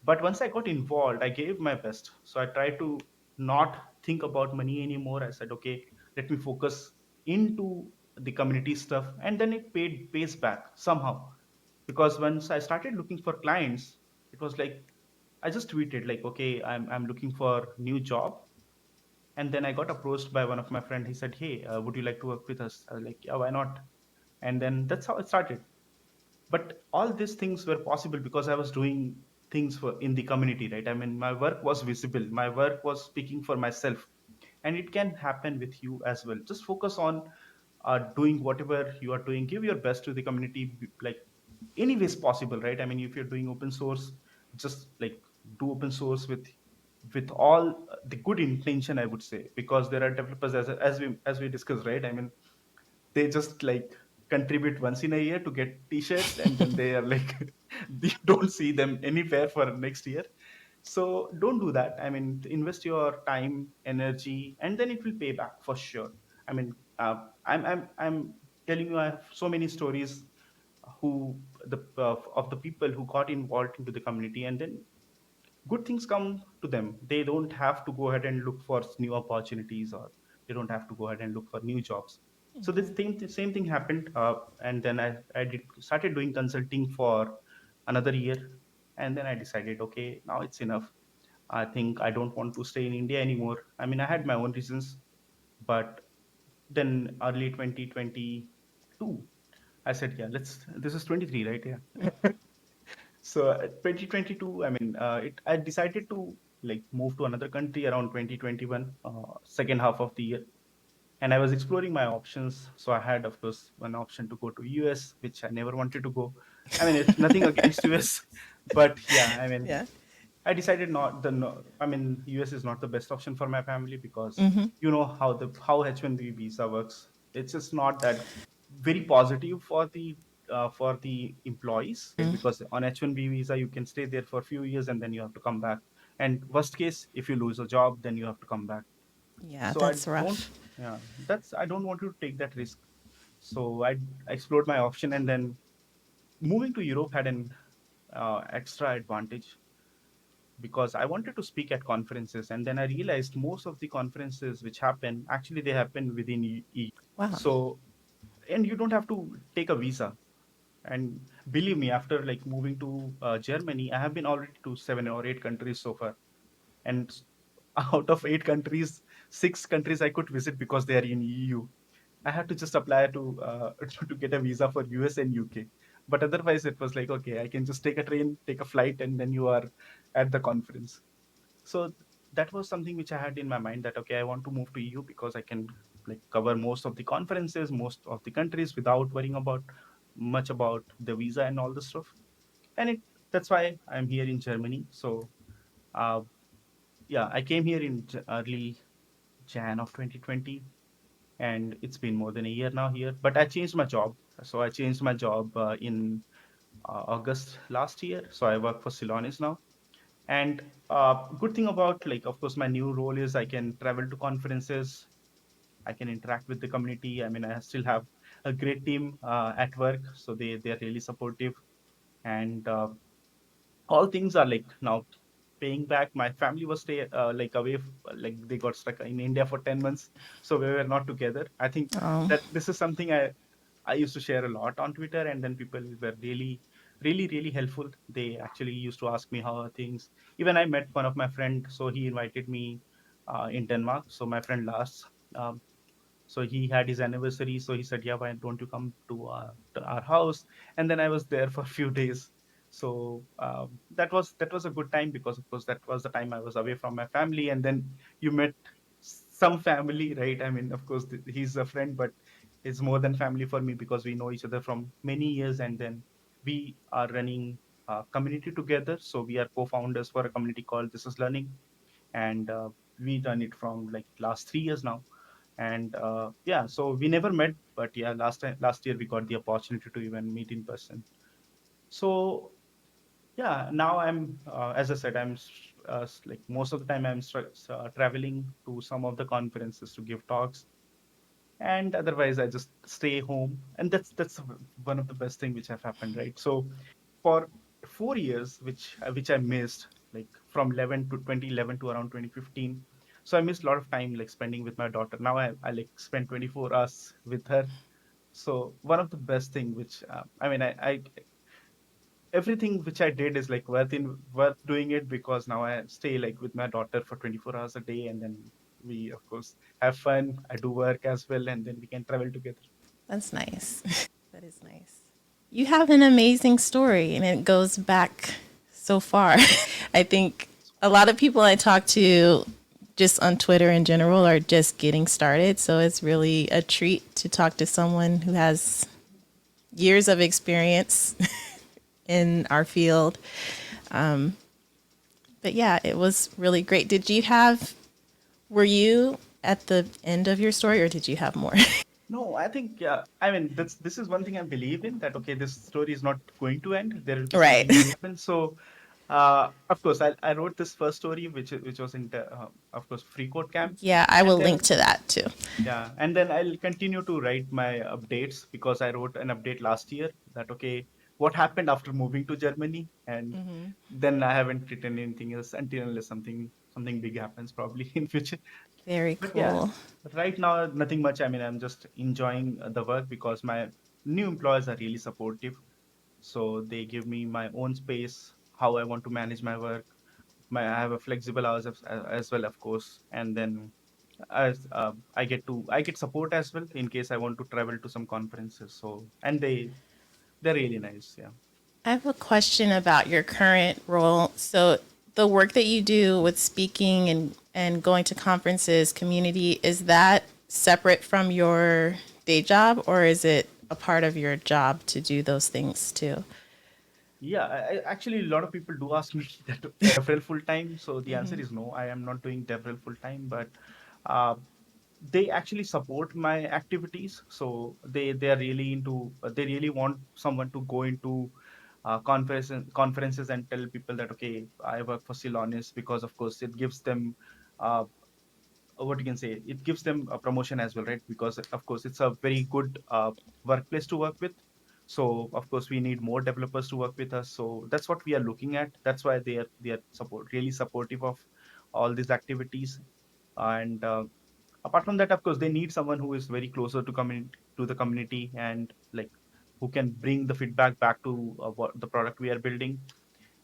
But once I got involved, I gave my best. So I tried to not think about money anymore. I said, okay, let me focus into the community stuff, and then it pays back somehow. Because once I started looking for clients, it was like I just tweeted like, okay, I'm looking for new job. And then I got approached by one of my friend. He said, hey, would you like to work with us? I was like, yeah, why not? And then that's how it started. But all these things were possible because I was doing things for in the community, right? I mean, my work was visible, my work was speaking for myself. And it can happen with you as well. Just focus on doing whatever you are doing, give your best to the community, like any ways possible, right? I mean, if you're doing open source, just like do open source with all the good intention, I would say. Because there are developers, as we discussed, right? I mean, they just like contribute once in a year to get t-shirts, and then they are like you don't see them anywhere for next year. So don't do that. I mean, invest your time, energy, and then it will pay back for sure. I mean, I'm telling you, I have so many stories who the of the people who got involved into the community, and then good things come to them. They don't have to go ahead and look for new opportunities, or they don't have to go ahead and look for new jobs. So this Hmm. same thing happened, and then I started doing consulting for another year. And then I decided, okay, now it's enough. I think I don't want to stay in India anymore. I mean, I had my own reasons. But then early 2022, I said, yeah, let's, this is 23, right? Yeah. So 2022, I mean, I decided to like move to another country around 2021, second half of the year. And I was exploring my options. So I had, of course, one option to go to US, which I never wanted to go. I mean, it's nothing against US, but yeah, I mean, Yeah. I decided not the no, I mean, US is not the best option for my family, because Hmm. you know how H1B visa works. It's just not that very positive for the employees, right? Because on H1B visa you can stay there for a few years and then you have to come back. And worst case, if you lose a job, then you have to come back. Yeah, So I that's don't, rough. yeah, that's I don't want to take that risk. So I explored my option, and then moving to Europe had an extra advantage, because I wanted to speak at conferences, and then I realized most of the conferences which happen, actually they happen within EU. Wow. So, and you don't have to take a visa. And believe me, after like moving to Germany, I have been already to 7 or 8 countries so far. And out of 8 countries, 6 countries I could visit because they are in EU. I had to just apply to to get a visa for US and UK. But otherwise, it was like, okay, I can just take a train, take a flight, and then you are at the conference. So that was something which I had in my mind, that okay, I want to move to EU because I can like cover most of the conferences, most of the countries without worrying about much about the visa and all the stuff. And that's why I'm here in Germany. So uh, yeah, I came here in early Jan of 2020, and it's been more than a year now here. But I changed my job. So I changed my job in August last year. So I work for Celonis now. And good thing about, like, of course, my new role is I can travel to conferences, I can interact with the community. I mean, I still have a great team at work, so they're really supportive. And all things are like now paying back. My family was like away, like they got stuck in India for 10 months, so we were not together. I think Um, that this is something I used to share a lot on Twitter, and then people were really. really helpful. They actually used to ask me how are things. Even I met one of my friend, so he invited me in Denmark. So my friend Lars, um, so he had his anniversary, so he said, yeah, why don't you come to our house? And then I was there for a few days. So that was a good time, because of course that was the time I was away from my family. And then you met some family, right? I mean, of course, he's a friend, but it's more than family for me, because we know each other from many years. And then we are running a community together. So we are co-founders for a community called This Is Learning. And we run it from like last 3 years now. And yeah, so we never met, but yeah, last year we got the opportunity to even meet in person. So yeah, now I'm as I said, like most of the time I'm traveling to some of the conferences to give talks. And otherwise I just stay home, and that's one of the best thing which have happened, right? So for 4 years, which I missed, like from 11 to 2011 to around 2015. So I missed a lot of time like spending with my daughter. Now I like spend 24 hours with her. So one of the best thing which I mean I everything which I did is like worth doing it, because now I stay like with my daughter for 24 hours a day. And then we of course have fun. I do work as well, and then we can travel together. That's nice. That is nice. You have an amazing story, and it goes back so far. I think a lot of people I talk to just on Twitter in general are just getting started. So it's really a treat to talk to someone who has years of experience in our field. But yeah, it was really great. Were you at the end of your story, or did you have more? No, I think, yeah. I mean, this is one thing I believe in, that okay, this story is not going to end. There will be Right. something new happen. So, of course, I wrote this first story, which was in the, of course, free code camp. Yeah, I And will link then to that too. yeah, and then I'll continue to write my updates, because I wrote an update last year that okay, what happened after moving to Germany. And then I haven't written anything else until unless something big happens probably in future. Very But yeah, cool. right now nothing much. I mean, I'm just enjoying the work, because my new employers are really supportive. So they give me my own space, how I want to manage my work. I have a flexible hours as well, of course. And then as I get support as well in case I want to travel to some conferences. So and they're really nice. Yeah. I have a question about your current role. So, the work that you do with speaking and going to conferences, community, is that separate from your day job, or is it a part of your job to do those things too? Yeah, actually, a lot of people do ask me that DevRel full time. So the answer is no, I am not doing DevRel full time, but uh, they actually support my activities. So they are really into they really want someone to go into conferences and tell people that okay, I work for Celonis, because of course it gives them uh, what you can say, it gives them a promotion as well, right? Because of course it's a very good workplace to work with. So of course we need more developers to work with us. So that's what we are looking at. That's why they are really supportive of all these activities. And apart from that, of course, they need someone who is very closer to the community, and like who can bring the feedback back to what the product we are building.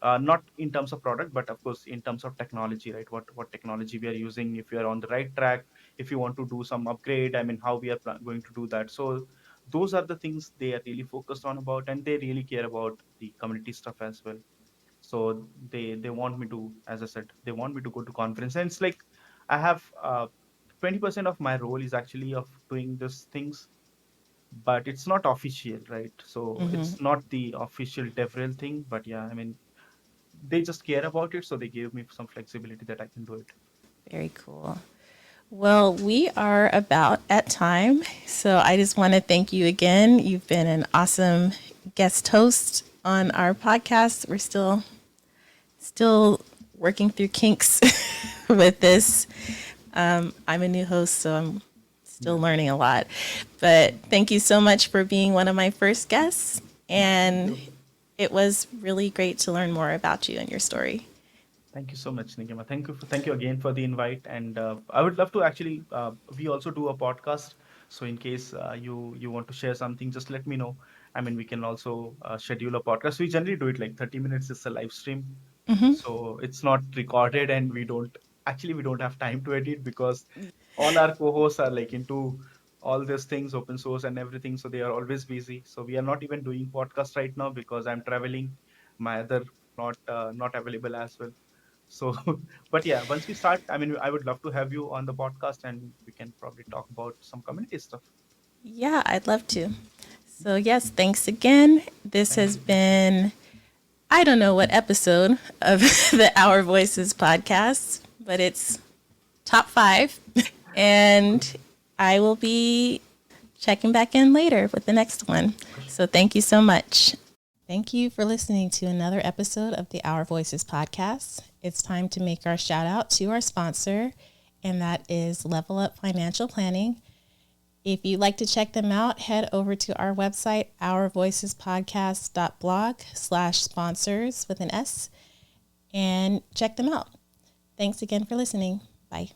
Not in terms of product, but of course in terms of technology, right? What technology we are using, if we are on the right track, if you want to do some upgrade, I mean, how we are going to do that. So those are the things they are really focused on about, and they really care about the community stuff as well. So they want me to, as I said, they want me to go to conference. And it's like I have 20% of my role is actually of doing these things, but it's not official, right? So it's not the official DevRel thing. But yeah, I mean, they just care about it, so they gave me some flexibility that I can do it. Very cool. Well, we are about at time. So, I just want to thank you again. You've been an awesome guest host on our podcast. We're still working through kinks with this. I'm a new host, so I'm still Yeah. learning a lot. But thank you so much for being one of my first guests. Thank And you. it was really great to learn more about you and your story. Thank you so much, Nigama. Thank you again for the invite. And I would love to actually, we also do a podcast. So in case you want to share something, just let me know. I mean, we can also schedule a podcast. We generally do it like 30 minutes is a live stream. So it's not recorded, and we don't have time to edit because all our co-hosts are like into all these things, open source and everything. So they are always busy. So we are not even doing podcast right now because I'm traveling. My other not available as well. So, but yeah, once we start, I mean, I would love to have you on the podcast, and we can probably talk about some community stuff. Yeah, I'd love to. So, yes, thanks again. This Thank has you. been, I don't know what episode of the Our Voices podcast, but it's top 5. And I will be checking back in later with the next one. For sure. So, thank you so much. Thank you for listening to another episode of the Our Voices podcast. It's time to make our shout out to our sponsor, and that is Level Up Financial Planning. If you'd like to check them out, head over to our website, ourvoicespodcast.blog/sponsors with an S, and check them out. Thanks again for listening. Bye.